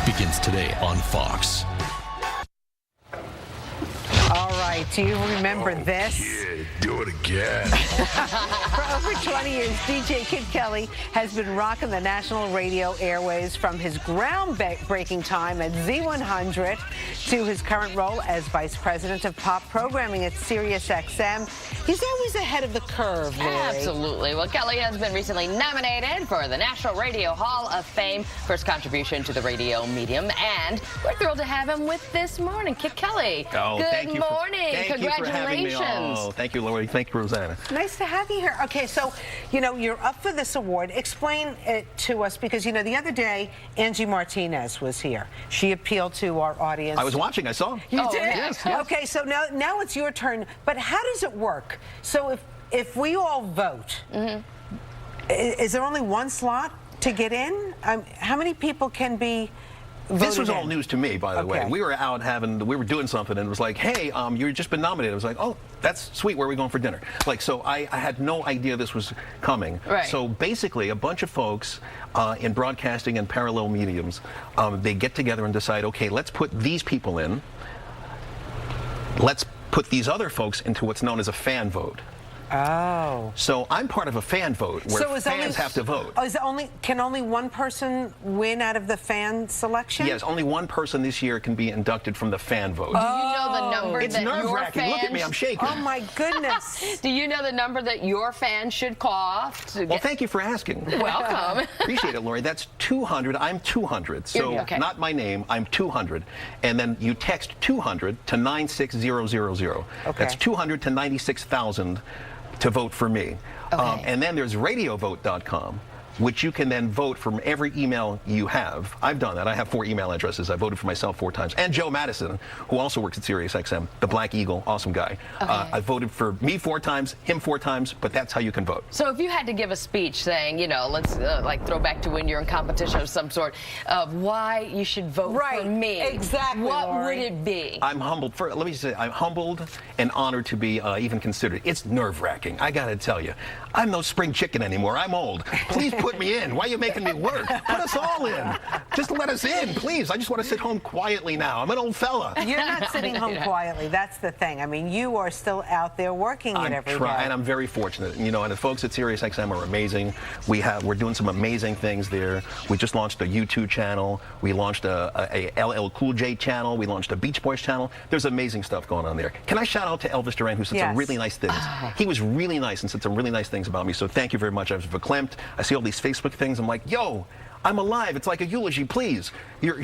begins today on Fox. All right, do you remember this? Yeah, do it again. For over 20 years, DJ Kid Kelly has been rocking the national radio airways from his groundbreaking time at Z100 to his current role as Vice President of Pop Programming at SiriusXM. He's always ahead of the curve, Lori. Absolutely. Well, Kelly has been recently nominated for the National Radio Hall of Fame for his contribution to the radio medium, and we're thrilled to have him with this morning. Kid Kelly. Oh, Good morning. Thank you for having me. Oh, thank you, Lori. Thank you, Rosanna. Nice to have you here. Okay, so, you know, you're up for this award. Explain it to us because, you know, the other day, Angie Martinez was here. She appealed to our audience. I was watching. I saw. You did? Yes, yes. Okay, so now it's your turn. But how does it work? So if we all vote, is there only one slot to get in? How many people can be voted This was all in? news to me, by the way. Okay. We were out we were doing something, and it was like, hey, you've just been nominated. I was like, oh, that's sweet. Where are we going for dinner? Like, so I had no idea this was coming. Right. So basically, a bunch of folks in broadcasting and parallel mediums, they get together and decide, okay, let's put these people in. Let's put these other folks into what's known as a fan vote. Oh. So I'm part of a fan vote where fans have to vote. Oh, can only one person win out of the fan selection? Yes, only one person this year can be inducted from the fan vote. Do you know the number It's that your nerve-wracking. fans... Look at me, I'm shaking. Oh, my goodness. Do you know the number that your fans should call to Well, thank you for asking. Welcome. Appreciate it, Lori. That's 200. I'm 200. So Okay. not my name. I'm 200. And then you text 200 to 96000. Okay. That's 200 to 96,000 to vote for me. Okay. And then there's radiovote.com, which you can then vote from every email you have. I've done that. I have 4 email addresses. I voted for myself 4 times. And Joe Madison, who also works at SiriusXM, the Black Eagle, awesome guy. Okay. I voted for me 4 times, him 4 times, but that's how you can vote. So if you had to give a speech saying, you know, let's like throw back to when you're in competition of some sort, of why you should vote for me. Exactly, What Lori. would it be? I'm humbled. Let me just say, I'm humbled and honored to be even considered. It's nerve-wracking. I got to tell you, I'm no spring chicken anymore. I'm old. Please put me in. Why are you making me work? Put us all in. Just let us in, please. I just want to sit home quietly now. I'm an old fella. You're not sitting home quietly. That's the thing. I mean, you are still out there working it every day. And I'm very fortunate. You know, and the folks at SiriusXM are amazing. We're doing some amazing things there. We just launched a YouTube channel. We launched a LL Cool J channel. We launched a Beach Boys channel. There's amazing stuff going on there. Can I shout out to Elvis Duran, who said some really nice things? He was really nice and said some really nice things about me. So thank you very much. I was verklempt. I see all these Facebook things. I'm like, yo, I'm alive. It's like a eulogy, please. You're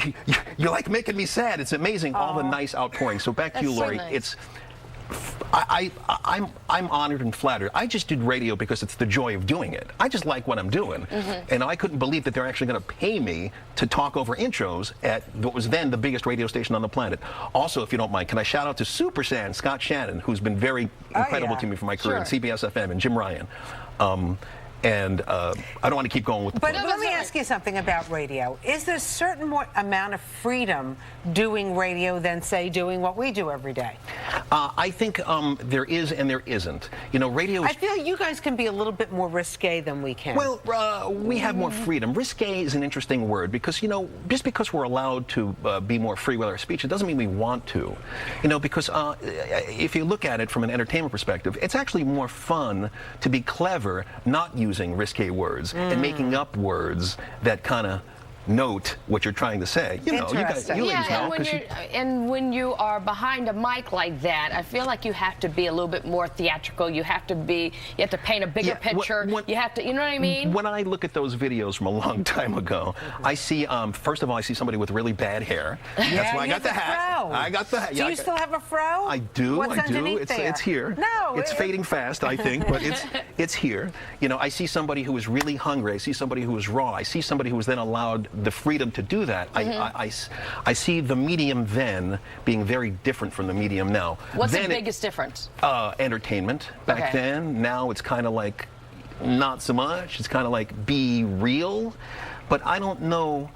like making me sad. It's amazing, all the nice outpourings. So back to you, Lori. So nice. I'm honored and flattered. I just did radio because it's the joy of doing it. I just like what I'm doing. And I couldn't believe that they're actually going to pay me to talk over intros at what was then the biggest radio station on the planet. Also, if you don't mind, can I shout out to Super Shan, Scott Shannon, who's been very incredible to me for my career at CBS FM, and Jim Ryan. And I don't want to keep going with the But plug. let me ask you something about radio. Is there a certain more amount of freedom doing radio than, say, doing what we do every day? I think there is and there isn't. You know, radio is... I feel you guys can be a little bit more risque than we can. Well, we have more freedom. Risque is an interesting word because, you know, just because we're allowed to be more free with our speech, it doesn't mean we want to. You know, because if you look at it from an entertainment perspective, it's actually more fun to be clever, not using risque words and making up words that kind of note what you're trying to say. You know, you guys, you ladies know. And when you are behind a mic like that, I feel like you have to be a little bit more theatrical. You have to paint a bigger picture. You have to, you know what I mean? When I look at those videos from a long time ago, I see, first of all, I see somebody with really bad hair. That's why I got the hat. Fro. I got the hat. Do you still have a fro? I do. What's underneath there? It's here. No. It's fading fast, I think, but it's here. You know, I see somebody who is really hungry. I see somebody who is raw. I see somebody who was then allowed the freedom to do that. I see the medium then being very different from the medium now. What's the biggest difference? Entertainment. Back then, now it's kind of like not so much. It's kind of like be real. But I don't know.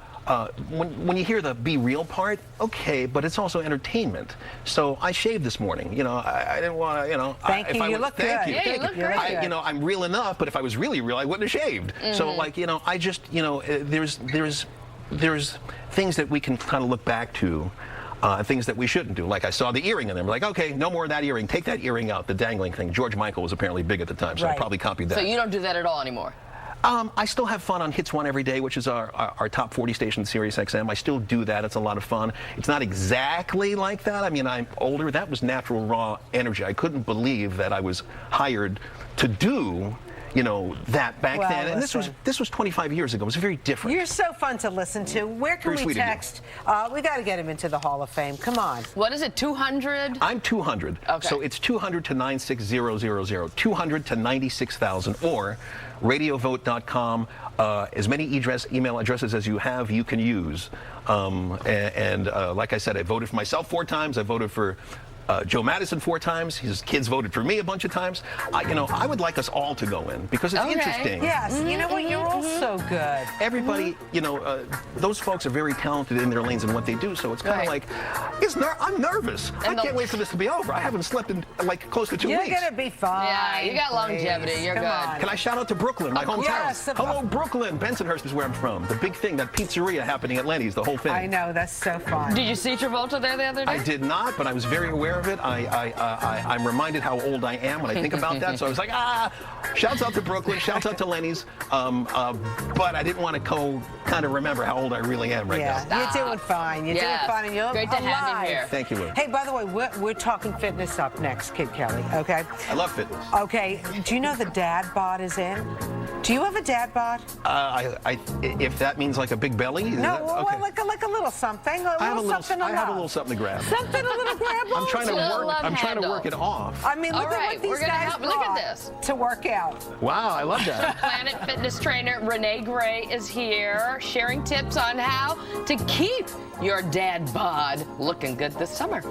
When you hear the be real part, okay, but it's also entertainment. So I shaved this morning. You know, I didn't want to, you know. Thank you. You look good. Yeah, you look great. You know, I'm real enough, but if I was really real, I wouldn't have shaved. So, like, you know, I just, you know, there's there's things that we can kind of look back to. Things that we shouldn't do. Like I saw the earring in them. Like, okay, no more of that earring. Take that earring out, the dangling thing. George Michael was apparently big at the time, so I probably copied that. So you don't do that at all anymore? I still have fun on Hits 1 every day, which is our top 40 station, Sirius XM. I still do that. It's a lot of fun. It's not exactly like that. I mean, I'm older. That was natural, raw energy. I couldn't believe that I was hired to do, you know, that back then. And this was 25 years ago. It was very different. You're so fun to listen to. Where can we text? We got to get him into the Hall of Fame. Come on. What is it, 200? I'm 200. Okay. So it's 200 to 96000, 200 to 96,000, or radiovote.com. As many email addresses as you have, you can use. Like I said, I voted for myself 4 times. I voted for Joe Madison 4 times. His kids voted for me a bunch of times. You know, I would like us all to go in because it's interesting. Yes, you know what? You're all so good. Everybody, you know, those folks are very talented in their lanes and what they do. So it's kind of like, I'm nervous. I can't wait for this to be over. I haven't slept in like close to 2 weeks. You're gonna be fine. Yeah, you got longevity. You're good. Can I shout out to Brooklyn, my hometown? Yes, hello, Brooklyn. Bensonhurst is where I'm from. The big thing, that pizzeria happening at Lenny's, the whole thing. I know, that's so fun. Did you see Travolta there the other day? I did not, but I was very aware of it. I'm reminded how old I am when I think about that. So I was like, shouts out to Brooklyn, shouts out to Lenny's. But I didn't want to kind of remember how old I really am right now. You're doing fine. You're doing fine, and you're great to have you here. Thank you, Lou. Hey, by the way, we're talking fitness up next, Kid Kelly, okay? I love fitness. Okay, do you know the dad bod is in? Do you have a dad bod? If that means like a big belly? No, well, like a little something. I have a little something to grab. Something a little grab on. I'm trying to work it off. I mean, look at what these guys look at this. To work out. Wow, I love that. Planet Fitness trainer Renee Gray is here sharing tips on how to keep your dad bod looking good this summer.